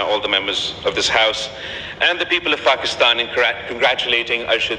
all the members of this house and the people of Pakistan in congratulating Arshad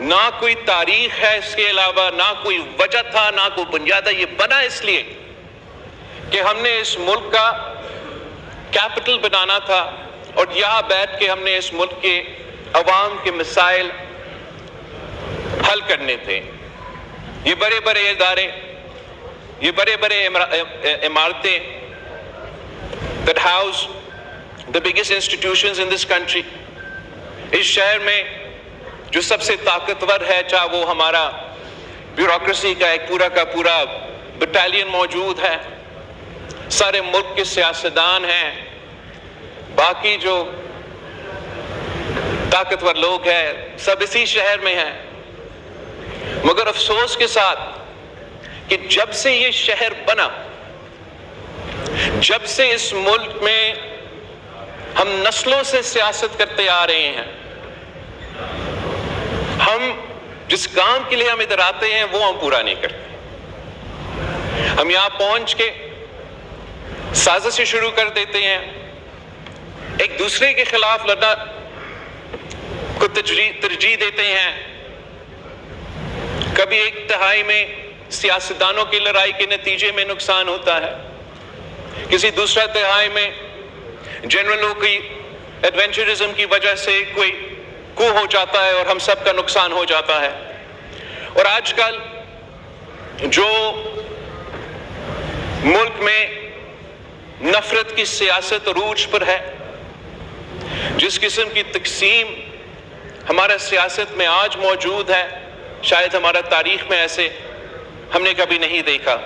نہ کوئی تاریخ ہے اس کے علاوہ، نہ کوئی وجہ تھا، نہ کوئی بنیاد ہے. یہ بنا اس لیے کہ ہم نے اس ملک کا کیپٹل بنانا تھا اور یہاں بیٹھ کے ہم نے اس ملک کے عوام کے مسائل حل کرنے تھے. یہ بڑے بڑے ادارے، یہ بڑے بڑے عمارتیں that house the biggest institutions in this country، اس شہر میں جو سب سے طاقتور ہے، چاہے وہ ہمارا بیوروکریسی کا ایک پورا کا پورا بٹالین موجود ہے، سارے ملک کے سیاستدان ہیں، باقی جو طاقتور لوگ ہیں سب اسی شہر میں ہیں. مگر افسوس کے ساتھ کہ جب سے یہ شہر بنا، جب سے اس ملک میں ہم نسلوں سے سیاست کرتے آ رہے ہیں، ہم جس کام کے لیے ہم ادھر آتے ہیں وہ ہم پورا نہیں کرتے. ہم یہاں پہنچ کے سازشیں شروع کر دیتے ہیں، ایک دوسرے کے خلاف لڑنا کو ترجیح دیتے ہیں. کبھی ایک تہائی میں سیاستدانوں کی لڑائی کے نتیجے میں نقصان ہوتا ہے، کسی دوسرا تہائی میں جنرلوں کی ایڈونچرزم کی وجہ سے کوئی کو ہو جاتا ہے اور ہم سب کا نقصان ہو جاتا ہے. اور آج کل جو ملک میں نفرت کی سیاست عروج پر ہے، جس قسم کی تقسیم ہمارا سیاست میں آج موجود ہے، شاید ہمارا تاریخ میں ایسے ہم نے کبھی نہیں دیکھا.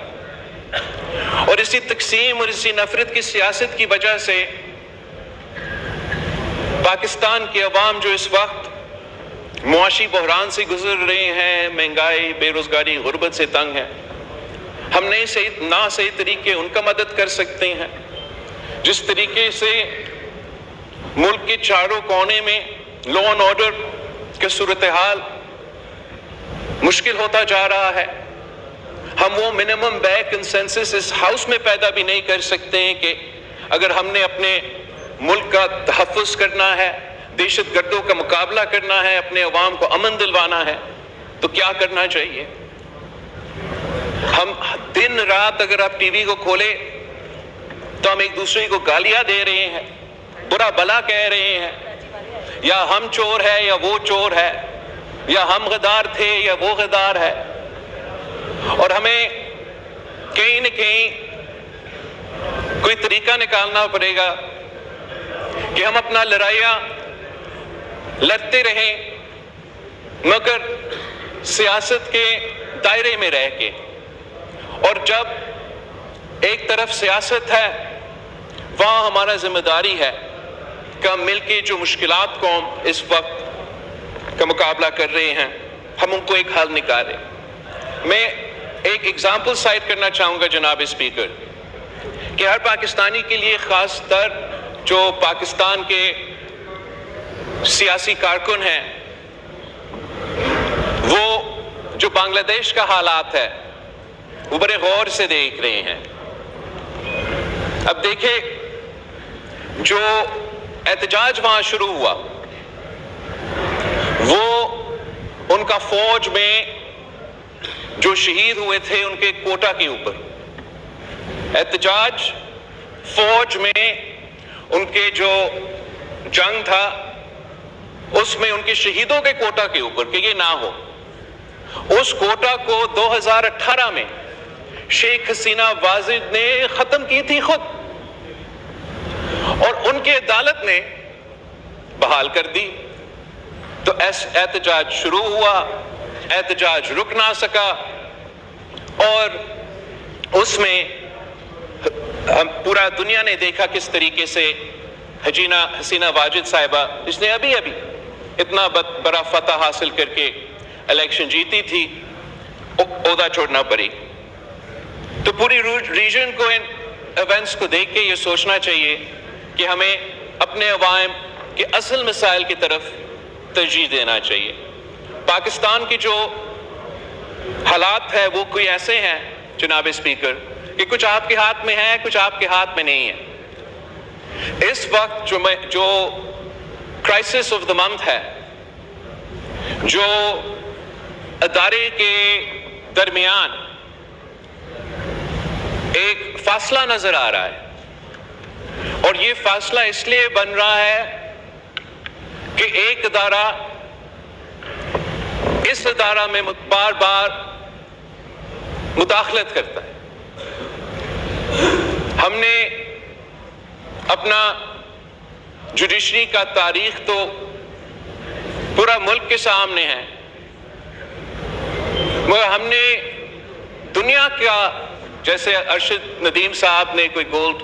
اور اسی تقسیم اور اسی نفرت کی سیاست کی وجہ سے پاکستان کے عوام جو اس وقت معاشی بحران سے گزر رہے ہیں، مہنگائی، بے روزگاری، غربت سے تنگ ہیں، ہم نہ صحیح طریقے ان کا مدد کر سکتے ہیں. جس طریقے سے ملک کے چاروں کونے میں لا اینڈ آرڈر کی صورتحال مشکل ہوتا جا رہا ہے، ہم وہ منیمم بیک کنسنسس اس ہاؤس میں پیدا بھی نہیں کر سکتے ہیں کہ اگر ہم نے اپنے ملک کا تحفظ کرنا ہے، دہشت گردوں کا مقابلہ کرنا ہے، اپنے عوام کو امن دلوانا ہے تو کیا کرنا چاہیے. ہم دن رات اگر آپ ٹی وی کو کھولے تو ہم ایک دوسرے کو گالیاں دے رہے ہیں، برا بلا کہہ رہے ہیں، یا ہم چور ہے یا وہ چور ہے، یا ہم غدار تھے یا وہ غدار ہے. اور ہمیں کہیں نہ کہیں کوئی طریقہ نکالنا پڑے گا کہ ہم اپنا لڑائیاں لڑتے رہیں مگر سیاست کے دائرے میں رہ کے. اور جب ایک طرف سیاست ہے وہاں ہمارا ذمہ داری ہے کہ ہم مل کے جو مشکلات کو ہم اس وقت کا مقابلہ کر رہے ہیں ہم ان کو ایک حل نکالیں. میں ایک ایگزامپل سائٹ کرنا چاہوں گا جناب اسپیکر کہ ہر پاکستانی کے لیے، خاص طر جو پاکستان کے سیاسی کارکن ہیں، وہ جو بنگلہ دیش کا حالات ہے وہ بڑے غور سے دیکھ رہے ہیں. اب دیکھیں جو احتجاج وہاں شروع ہوا وہ ان کا فوج میں جو شہید ہوئے تھے ان کے کوٹا کے اوپر. احتجاج فوج میں ان کے جو جنگ تھا اس میں ان کے شہیدوں کے کوٹا کے اوپر کہ یہ نہ ہو. اس کوٹا کو 2018 میں شیخ حسینہ واجد نے ختم کی تھی خود، اور ان کے عدالت نے بحال کر دی. تو احتجاج شروع ہوا، احتجاج رک نہ سکا، اور اس میں پورا دنیا نے دیکھا کس طریقے سے حسینہ واجد صاحبہ جس نے ابھی اتنا بڑا فتح حاصل کر کے الیکشن جیتی تھی، عہدہ چھوڑنا پڑی. تو پوری ریجن کو ان ایونٹس کو دیکھ کے یہ سوچنا چاہیے کہ ہمیں اپنے عوام کے اصل مسائل کی طرف ترجیح دینا چاہیے. پاکستان کی جو حالات ہے وہ کوئی ایسے ہیں جناب اسپیکر کہ کچھ آپ کے ہاتھ میں ہے، کچھ آپ کے ہاتھ میں نہیں ہے. اس وقت جو کرائسس آف دا منتھ ہے، جو ادارے کے درمیان ایک فاصلہ نظر آ رہا ہے، اور یہ فاصلہ اس لیے بن رہا ہے کہ ایک ادارہ اس ادارہ میں بار بار مداخلت کرتا ہے۔ ہم نے اپنا جوڈیشری کا تاریخ تو پورا ملک کے سامنے ہے، مگر ہم نے دنیا کا، جیسے ارشد ندیم صاحب نے کوئی گولڈ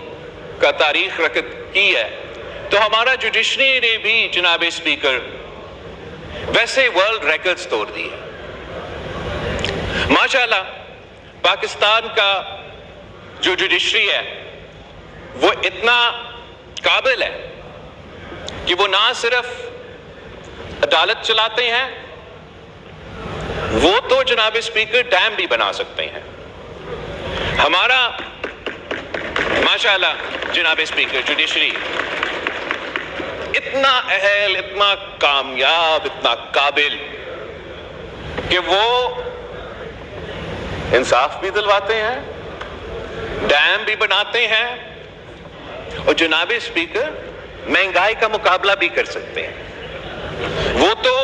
کا تاریخ رکت کی ہے، تو ہمارا جوڈیشری نے بھی جناب اسپیکر ویسے ورلڈ ریکارڈز توڑ دیے۔ ماشاءاللہ پاکستان کا جو جوڈیشری ہے وہ اتنا قابل ہے کہ وہ نہ صرف عدالت چلاتے ہیں، وہ تو جناب اسپیکر ڈیم بھی بنا سکتے ہیں۔ ہمارا ماشاءاللہ جناب اسپیکر جوڈیشری اتنا اہل، اتنا کامیاب، اتنا قابل کہ وہ انصاف بھی دلواتے ہیں، ڈیم بھی بناتے ہیں، اور جناب اسپیکر مہنگائی کا مقابلہ بھی کر سکتے ہیں۔ وہ تو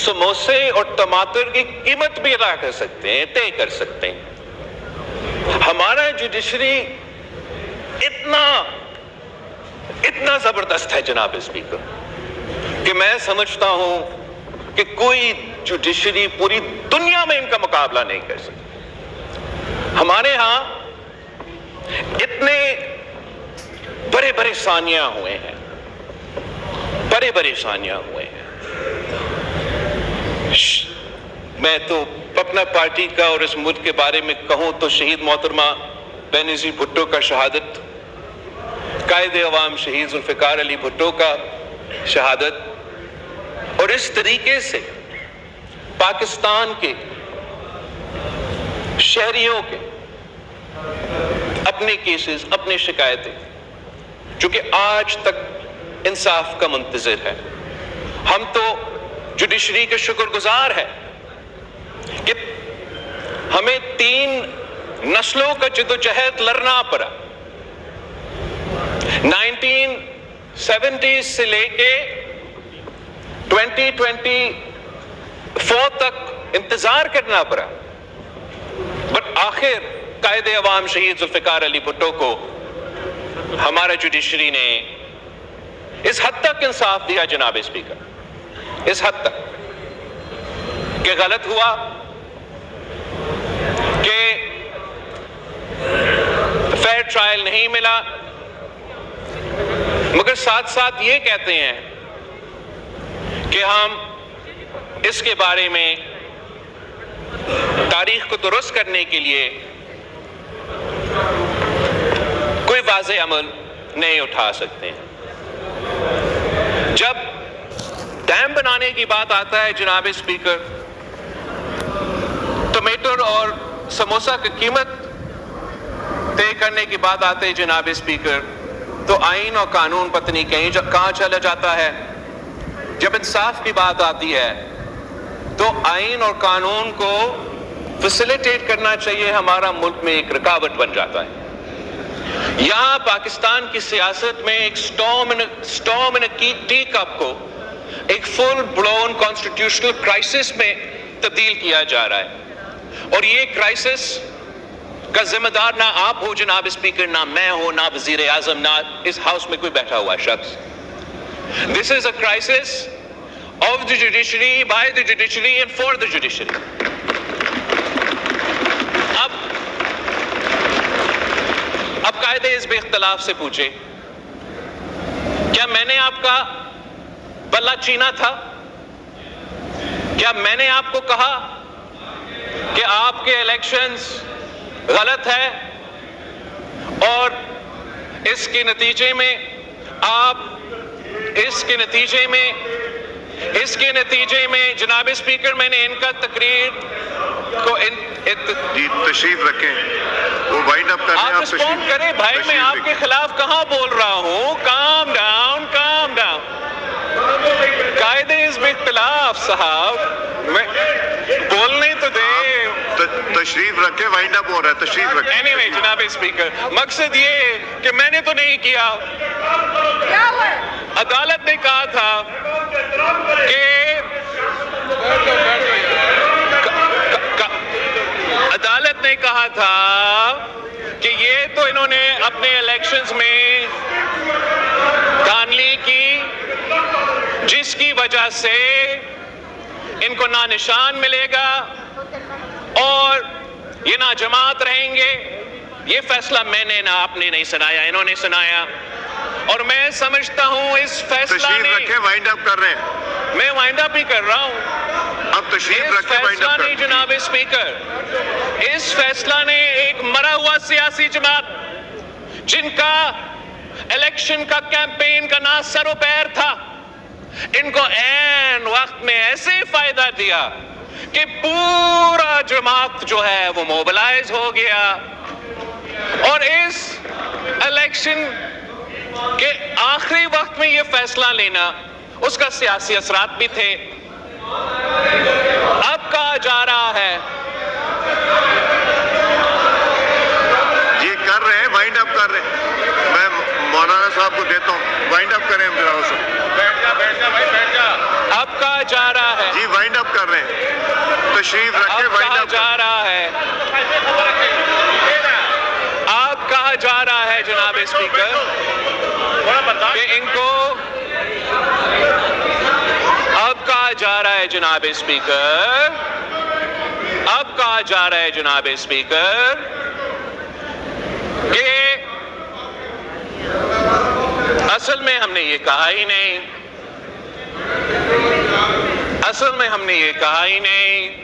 سموسے اور ٹماٹر کی قیمت بھی ادا کر سکتے ہیں، طے کر سکتے ہیں۔ ہمارا جوڈیشری اتنا زبردست ہے جناب اسپیکر کہ میں سمجھتا ہوں کہ کوئی جوڈیشری پوری دنیا میں ان کا مقابلہ نہیں کر سکتی۔ ہمارے ہاں اتنے بڑے بڑے ثانیہ ہوئے ہیں، بڑے بڑے ثانیہ ہوئے ہیں۔ میں تو اپنا پارٹی کا اور اس ملک کے بارے میں کہوں تو شہید محترمہ بینظیر بھٹو کا شہادت، قائد عوام شہید ذوالفقار علی بھٹو کا شہادت، اور اس طریقے سے پاکستان کے شہریوں کے اپنے کیسز، اپنے شکایتیں، جو کہ آج تک انصاف کا منتظر ہے۔ ہم تو جوڈیشری کے شکر گزار ہیں کہ ہمیں 3 نسلوں کا جدوجہد لڑنا پڑا، 1970 سے لے کے 2024 تک انتظار کرنا پڑا، بٹ آخر قائد عوام شہید ذوالفقار علی بھٹو کو ہمارا جوڈیشری نے اس حد تک انصاف دیا جناب اسپیکر، اس حد تک کہ غلط ہوا کہ فیئر ٹرائل نہیں ملا، مگر ساتھ ساتھ یہ کہتے ہیں کہ ہم اس کے بارے میں تاریخ کو درست کرنے کے لیے کوئی واضح عمل نہیں اٹھا سکتے ہیں۔ جب ڈیم بنانے کی بات آتا ہے جناب اسپیکر، ٹماٹر اور سموسہ کی قیمت طے کرنے کی بات آتے ہے جناب اسپیکر، تو آئین اور قانون پتہ نہیں کہاں چلا جاتا ہے۔ جب انصاف کی بات آتی ہے تو آئین اور قانون کو فیسیلیٹیٹ کرنا چاہیے، ہمارا ملک میں ایک رکاوٹ بن جاتا ہے۔ یہاں پاکستان کی سیاست میں ایک سٹارم ان ٹی کپ کو ایک فل بلون کانسٹیٹیوشنل کرائسس میں تبدیل کیا جا رہا ہے، اور یہ کرائسس کا ذمہ دار نہ آپ ہو جناب اسپیکر، نہ میں ہوں، نہ وزیر اعظم، نہ اس ہاؤس میں کوئی بیٹھا ہوا شخص۔ This is a crisis of the judiciary, by the judiciary and for the judiciary. اب قائد حزب اختلاف سے پوچھے، کیا میں نے آپ کا بلہ چینا تھا؟ کیا میں نے آپ کو کہا کہ آپ کے الیکشنز غلط ہے اور اس کے نتیجے میں جناب اسپیکر میں نے ان کا تقریر کو تشریف رکھیں، وہ وائنڈ اپ کریں، آپ رسپونڈ کریں بھائی، میں آپ کے خلاف کہاں بول رہا ہوں؟ Calm down, calm down. قائد حزب اختلاف صاحب، بولنے تو دے. تشریف رکھے, وائنڈ اپ ہو رہا ہے, تشریف رکھے. Anyway, جناب اسپیکر, مقصد یہ کہ میں نے تو نہیں کیا. عدالت نے کہا تھا کہ عدالت نے کہا تھا کہ یہ تو انہوں نے اپنے الیکشنز میں دھاندلی کی, جس کی وجہ سے ان کو نہ نشان ملے گا اور یہ نہ جماعت رہیں گے. یہ فیصلہ میں نے نہ آپ نے نہیں سنایا, انہوں نے سنایا. اور میں سمجھتا ہوں اس فیصلہ تشریف نے, رکھے, وائنڈ اپ کر رہے ہیں. میں وائنڈ اپ ہی کر رہا ہوں. اب تشریف اس رکھے, وائنڈ فیصلہ اپ نے کر. جناب اسپیکر, اس فیصلہ نے ایک مرا ہوا سیاسی جماعت جن کا الیکشن کا کیمپین کا نہ سر و پیر تھا, ان کو عین وقت میں ایسے فائدہ دیا کہ پورا جماعت جو ہے وہ موبلائز ہو گیا. اور اس الیکشن کے آخری وقت میں یہ فیصلہ لینا, اس کا سیاسی اثرات بھی تھے. اب کہا جا رہا ہے یہ کر رہے ہیں, وائنڈ اپ کر رہے ہیں. میں مولانا صاحب کو دیتا ہوں, وائنڈ اپ کریں. بلاول صاحب اب کہا جا رہا ہے, جی وائنڈ اپ کر رہے ہیں. تشریف رکھے, اب وائنڈ کہا اپ جا رہا ہے, اب کہا جا رہا ہے جناب اسپیکر کہ ان کو, اب کہا جا رہا ہے جناب اسپیکر, اب کہا جا رہا ہے جناب اسپیکر کہ اصل میں ہم نے یہ کہا ہی نہیں, اصل میں ہم نے یہ کہا ہی نہیں.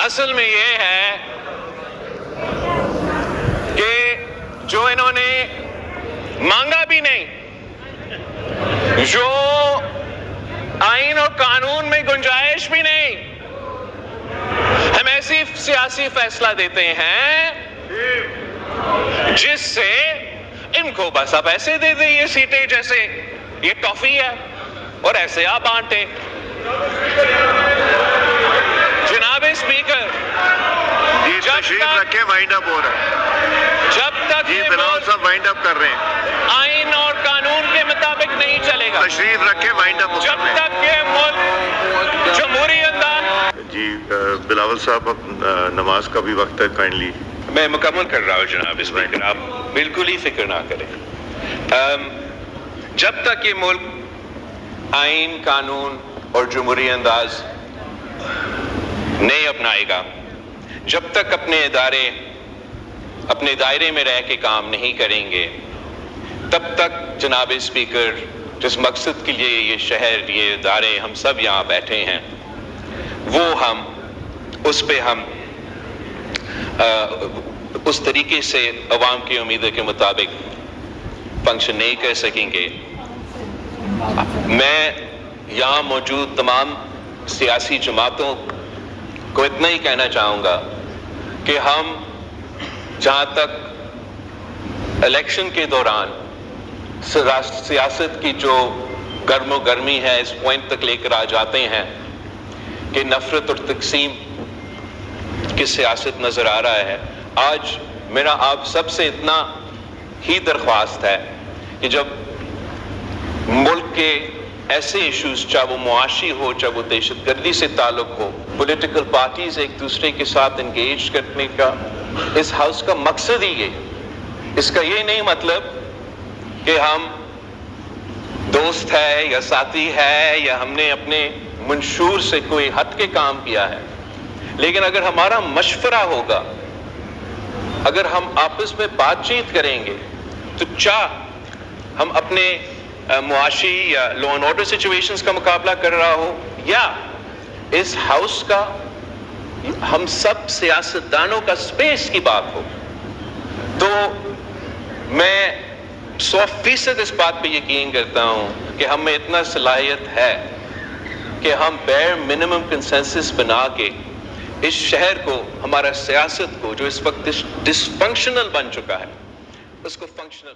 اصل میں یہ ہے کہ جو انہوں نے مانگا بھی نہیں, جو آئین اور قانون میں گنجائش بھی نہیں, ہم ایسی سیاسی فیصلہ دیتے ہیں جس سے ان کو بس آپ ایسے دے دیں یہ سیٹیں جیسے یہ ٹافی ہے اور ایسے آپ بانٹے. جناب اسپیکر, جی تشریف رکھے, وائنڈ اپ ہو رہا ہے. جب تک جی یہ بلاول ملک صاحب وائنڈ اپ کر رہے ہیں. آئین اور قانون کے مطابق نہیں چلے گا, تشریف رکھے, وائنڈ اپ جب کر رہے ہیں. تک یہ ملک جمہوری انداز. جی بلاول صاحب, اب نماز کا بھی وقت ہے, کائنڈلی. میں مکمل کر رہا ہوں جناب اسپیکر, آپ بالکل ہی فکر نہ کریں. جب تک یہ ملک آئین, قانون اور جمہوری انداز نہیں اپنائے گا, جب تک اپنے ادارے اپنے دائرے میں رہ کے کام نہیں کریں گے, تب تک جناب اسپیکر جس مقصد کے لیے یہ شہر, یہ ادارے, ہم سب یہاں بیٹھے ہیں, وہ ہم اس پہ ہم اس طریقے سے عوام کی امیدوں کے مطابق فنکشن نہیں کر سکیں گے. میں یہاں موجود تمام سیاسی جماعتوں کو اتنا ہی کہنا چاہوں گا کہ ہم جہاں تک الیکشن کے دوران سیاست کی جو گرم و گرمی ہے اس پوائنٹ تک لے کر آ جاتے ہیں کہ نفرت اور تقسیم کی سیاست نظر آ رہا ہے, آج میرا آپ سب سے اتنا ہی درخواست ہے کہ جب ملک کے ایسے ایشوز, چاہے وہ معاشی ہو, چاہے وہ دہشت گردی سے تعلق ہو, پولیٹیکل پارٹیز ایک دوسرے کے ساتھ انگیج کرنے کا اس ہاؤس کا مقصد ہی یہ, اس کا یہ نہیں مطلب کہ ہم دوست ہے یا ساتھی ہے یا ہم نے اپنے منشور سے کوئی ہٹ کے کام کیا ہے, لیکن اگر ہمارا مشورہ ہوگا, اگر ہم آپس میں بات چیت کریں گے, تو چاہ ہم اپنے معاشی یا لا اینڈ آرڈر سچویشنز کا مقابلہ کر رہا ہو, یا اس ہاؤس کا ہم سب سیاستدانوں کا سپیس کی بات ہو, تو میں 100% اس بات پہ یقین کرتا ہوں کہ ہمیں اتنا صلاحیت ہے کہ ہم بیئر منیمم کنسنسس بنا کے اس شہر کو, ہمارا سیاست کو جو اس وقت ڈس فنکشنل بن چکا ہے, اس کو فنکشنل